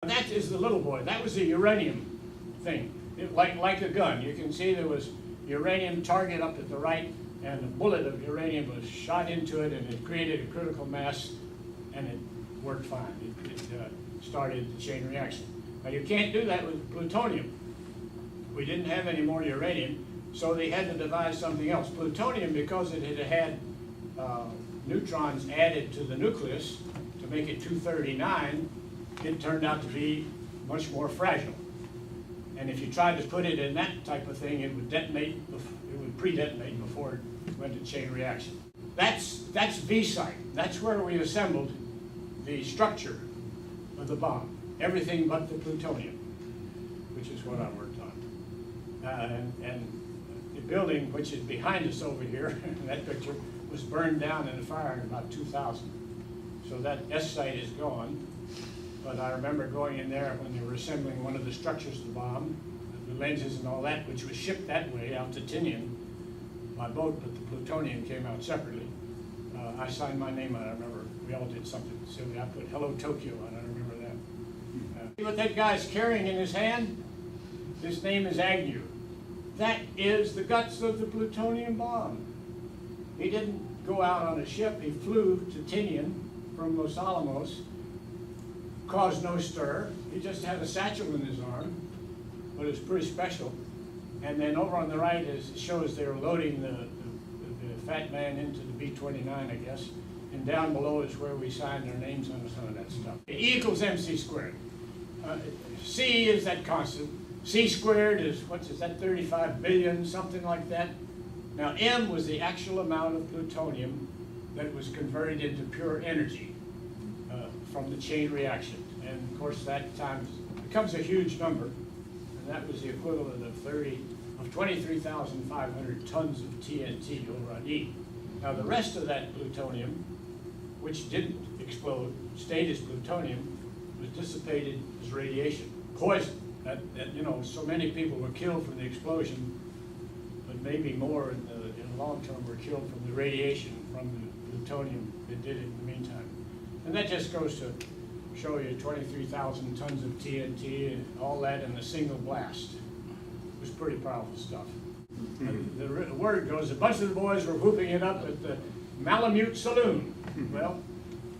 That is the little boy. That was the uranium thing. Like a gun. You can see there was uranium target up at the right, and a bullet of uranium was shot into it, and it created a critical mass, and it worked fine. It started the chain reaction. Now you can't do that with plutonium. We didn't have any more uranium, so they had to devise something else. Plutonium, because it had neutrons added to the nucleus to make it 239, it turned out to be much more fragile. And if you tried to put it in that type of thing, it would detonate, it would pre-detonate before it went to chain reaction. That's V-site. That's where we assembled the structure of the bomb. Everything but the plutonium, which is what I worked on. And the building, which is behind us over here, in that picture, was burned down in a fire in about 2000. So that S-site is gone. But I remember going in there when they were assembling one of the structures of the bomb, the lenses and all that, which was shipped that way out to Tinian by boat, but the plutonium came out separately. I signed my name on it. I remember we all did something silly. I put "Hello Tokyo" on it. I remember that. See what that guy's carrying in his hand? His name is Agnew. That is the guts of the plutonium bomb. He didn't go out on a ship. He flew to Tinian from Los Alamos. Caused no stir. He just had a satchel in his arm, but it was pretty special. And then over on the right shows they were loading the fat man into the B-29, I guess. And down below is where we signed our names on some of that stuff. E equals mc squared. C is that constant. C squared is, is that, 35 billion, something like that. Now M was the actual amount of plutonium that was converted into pure energy from the chain reaction. And of course that times becomes a huge number, and that was the equivalent of 23,500 tons of TNT over on E. Now the rest of that plutonium, which didn't explode, stayed as plutonium, was dissipated as radiation. Poison. That you know, so many people were killed from the explosion, but maybe more in the long term were killed from the radiation from the plutonium that did it in the meantime. And that just goes to show you 23,000 tons of TNT and all that in a single blast. It was pretty powerful stuff. The word goes, a bunch of the boys were whooping it up at the Malamute Saloon. Well,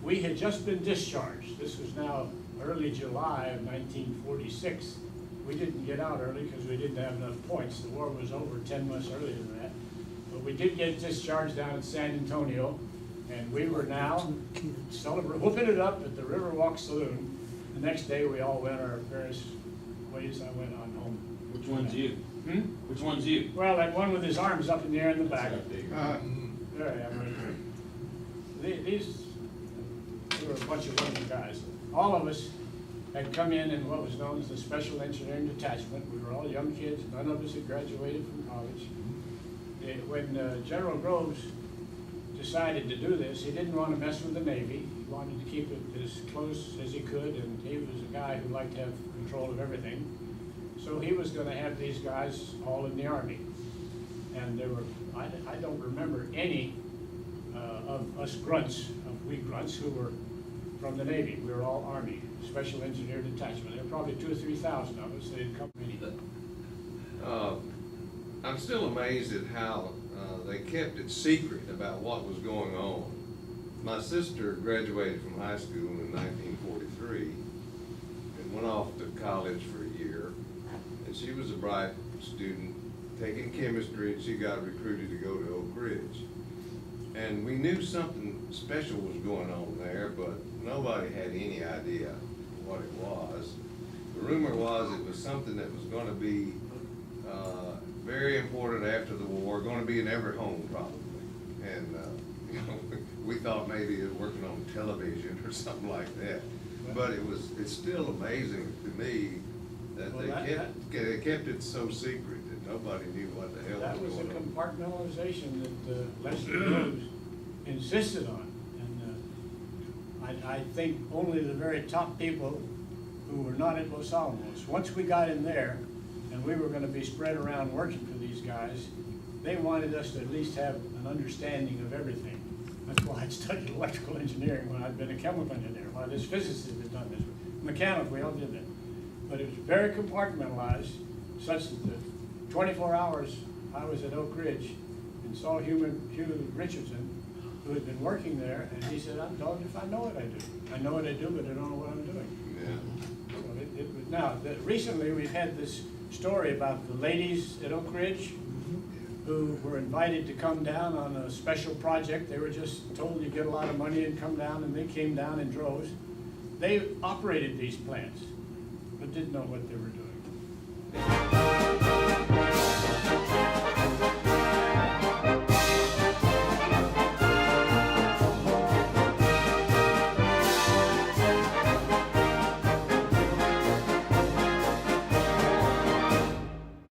we had just been discharged. This was now early July of 1946. We didn't get out early because we didn't have enough points. The war was over 10 months earlier than that. But we did get discharged down in San Antonio. And we were now whooping it up at the Riverwalk Saloon. The next day we all went our various ways. I went on home. Which one's you? Which one's you? Well, that one with his arms up in the air in the back. There I am right there. These were a bunch of wonderful guys. All of us had come in what was known as the Special Engineering Detachment. We were all young kids. None of us had graduated from college. When General Groves decided to do this, he didn't want to mess with the Navy. He wanted to keep it as close as he could, and he was a guy who liked to have control of everything. So he was going to have these guys all in the Army. And there were, I don't remember any of us grunts, we grunts, who were from the Navy. We were all Army, Special Engineer Detachment. There were probably 2,000 or 3,000 of us. They'd come I'm still amazed at how they kept it secret about what was going on. My sister graduated from high school in 1943 and went off to college for a year. And she was a bright student, taking chemistry, and she got recruited to go to Oak Ridge. And we knew something special was going on there, but nobody had any idea what it was. The rumor was it was something that was going to be very important after the war, going to be in every home probably. And you know, we thought maybe it was working on television or something like that. But it's still amazing to me that they kept it so secret that nobody knew what the hell was going on. That was a compartmentalization that Leslie Groves insisted on. And I think only the very top people who were not at Los Alamos, once we got in there, and we were going to be spread around working for these guys, they wanted us to at least have an understanding of everything. That's why I studied electrical engineering when I'd been a chemical engineer, why this physicist had done this. mechanical, we all did that. But it was very compartmentalized, such that the 24 hours I was at Oak Ridge and saw Hugh Richardson, who had been working there, and he said, I'm told if I know what I do. I know what I do, but I don't know what I'm doing. Yeah. So it was, now, recently we've had this story about the ladies at Oak Ridge who were invited to come down on a special project. They were just told you get a lot of money and come down, and they came down in droves. They operated these plants, but didn't know what they were doing.